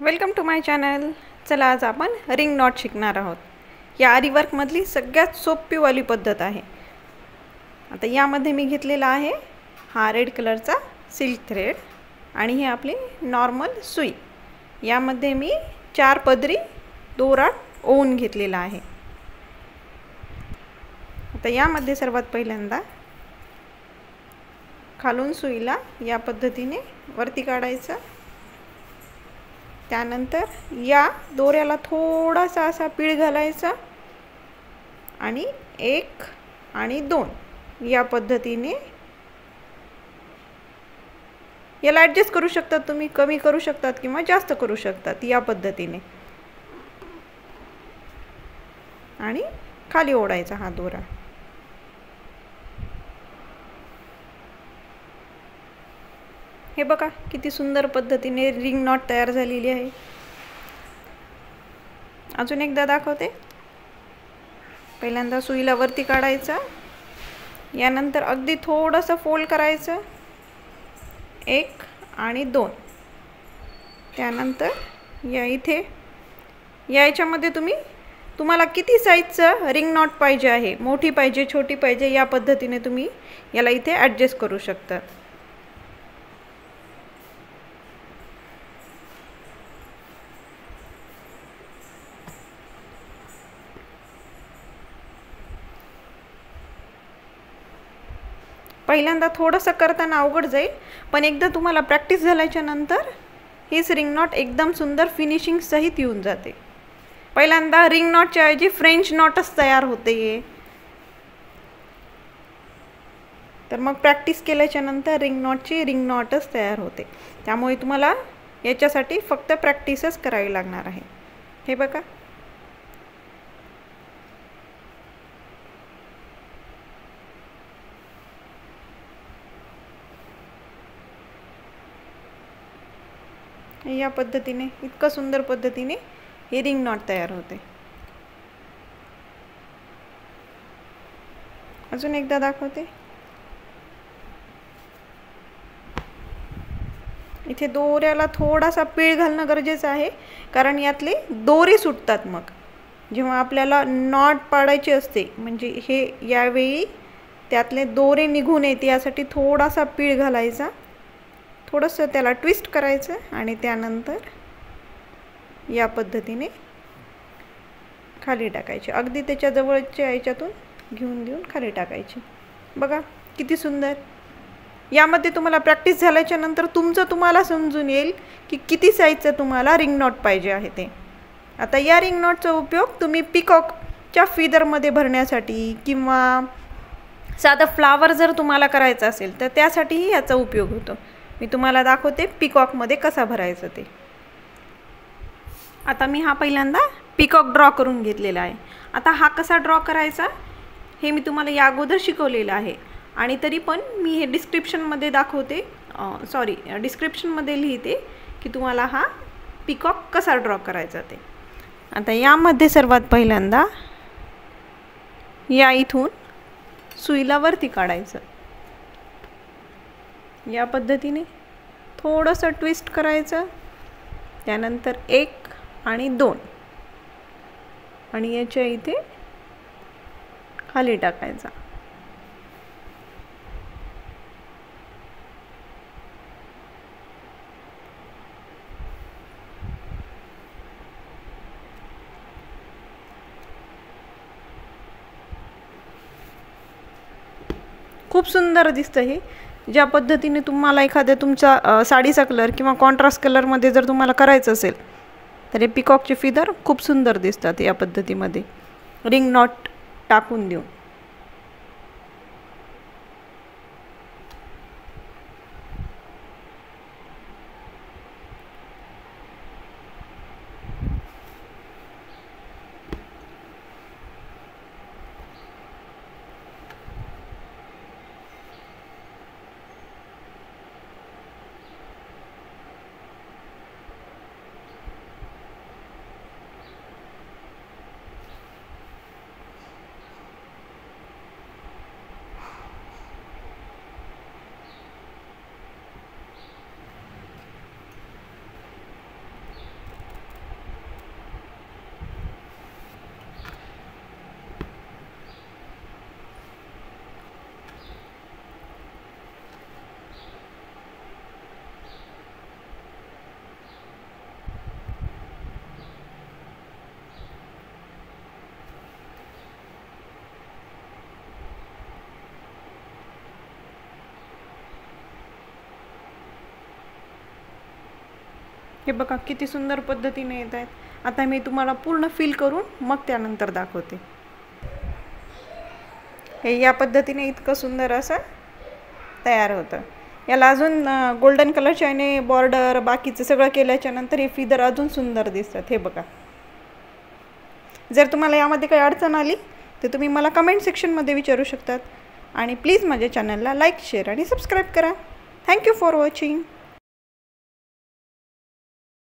Welcome to my channel. चला आज आपण रिंग नॉट शिकणार आहोत. या आरी वर्कमधली सगळ्यात सोपीवाली पद्धत आहे. आता यामध्ये मी घेतलेला आहे हा रेड कलरचा सिल्क थ्रेड आणि हे आपली नॉर्मल सुई. यामध्ये मी 4 पदरी दोरा ओवून घेतलेला आहे. आता यामध्ये सर्वात पहिल्यांदा खालून सुईला या पद्धतीने वरती काढायचं. त्यानंतर या दोऱ्याला थोडासा असा पीळ घालायचा आणि 1 आणि 2 या पद्धतीने याला ॲडजस्ट करू शकतात तुम्ही, कमी करू शकतात किंवा जास्त करू शकतात या पद्धतीने. आणि खाली ओढायचा हा दोरा. हे बघा किती सुंदर पद्धतीने रिंग नॉट तयार झालेली आहे. अजून एकदा दाखवते. पहिल्यांदा सुईला वरती काढायचं, यानंतर अगदी थोडंसं फोल्ड करायचं 1 आणि 2. त्यानंतर या इथे याच्यामध्ये तुम्हाला किती साईजचं रिंग नॉट पाहिजे आहे, मोठी पाहिजे छोटी पाहिजे, या पद्धतीने तुम्ही याला इथे ॲडजस्ट करू शकता. पहिल्यांदा थोडंसं करताना अवघड जाईल, पण एकदा तुम्हाला प्रॅक्टिस झाल्याच्या नंतर हीच रिंग नॉट एकदम सुंदर फिनिशिंग सहित येऊन जाते. पहिल्यांदा रिंग नॉटच्या ऐवजी फ्रेंच नॉटच तयार होते. तर मग प्रॅक्टिस केल्याच्या नंतर रिंग नॉटच तयार होते. त्यामुळे तुम्हाला याच्यासाठी फक्त प्रॅक्टिसच करावी लागणार आहे. हे बघा. या पद्धतीने इतकं सुंदर पद्धतीने हे रिंग नॉट तयार होते. अजून एकदा दाखवते. इथे दोऱ्याला थोडासा पीळ घालणं गरजेचं आहे, कारण यातले दोरे सुटतात. मग जेव्हा आपल्याला नॉट पाडायची असते म्हणजे हे यावेळी त्यातले दोरे निघून येते, यासाठी थोडासा पीळ घालायचा, थोडंसं त्याला ट्विस्ट करायचं आणि त्यानंतर या पद्धतीने खाली टाकायचे. अगदी त्याच्या जवळच्या याच्यातून घेऊन खाली टाकायचे. बघा किती सुंदर. यामध्ये तुम्हाला प्रॅक्टिस झाल्याच्या नंतर तुम्हाला समजून येईल की किती साईजचं तुम्हाला रिंग नॉट पाहिजे आहे ते. आता या रिंग नॉटचा उपयोग तुम्ही पिकॉकच्या फिदरमध्ये भरण्यासाठी किंवा साधं फ्लावर जर तुम्हाला करायचं असेल तर त्यासाठीही याचा उपयोग होतो. मी तुम्हाला दाखवते पिकॉकमध्ये कसा भरायचं ते. आता मी हा पहिल्यांदा पिकॉक ड्रॉ करून घेतलेला आहे. आता हा कसा ड्रॉ करायचा हे मी तुम्हाला या अगोदर शिकवलेलं आहे, आणि तरी पण मी हे डिस्क्रिप्शनमध्ये लिहिते की तुम्हाला हा पिकॉक कसा ड्रॉ करायचा ते. आता यामध्ये सर्वात पहिल्यांदा या इथून सुईला वरती काढायचं. या पद्धतीने थोडंसं ट्विस्ट करायचं. त्यानंतर 1 आणि 2 आणि याच्या इथे खाली टाकायचा. खूप सुंदर दिसतं हे. ज्या पद्धतीने तुम्हाला एखाद्या तुमचा साडीचा कलर किंवा कॉन्ट्रास्ट कलरमध्ये जर तुम्हाला करायचं असेल तर हे पिकॉकचे फिदर खूप सुंदर दिसतात या पद्धतीमध्ये रिंग नॉट टाकून देऊन. हे बघा किती सुंदर पद्धतीने येत आहेत। आता मी तुम्हाला पूर्ण फिल करून मग त्यानंतर दाखवते। हे या पद्धतीने इतकं सुंदर असं तयार होतं। याला अजून गोल्डन कलरचे आणि बॉर्डर बाकीचं सगळं केल्याच्या नंतर हे फिदर अजून सुंदर दिसतात। हे बघा, जर तुम्हाला यामध्ये काही अडचण आली तर तुम्ही मला कमेंट सेक्शनमध्ये विचारू शकतात। आणि प्लीज माझ्या चॅनलला लाईक, शेअर आणि सबस्क्राईब करा। Thank you for watching.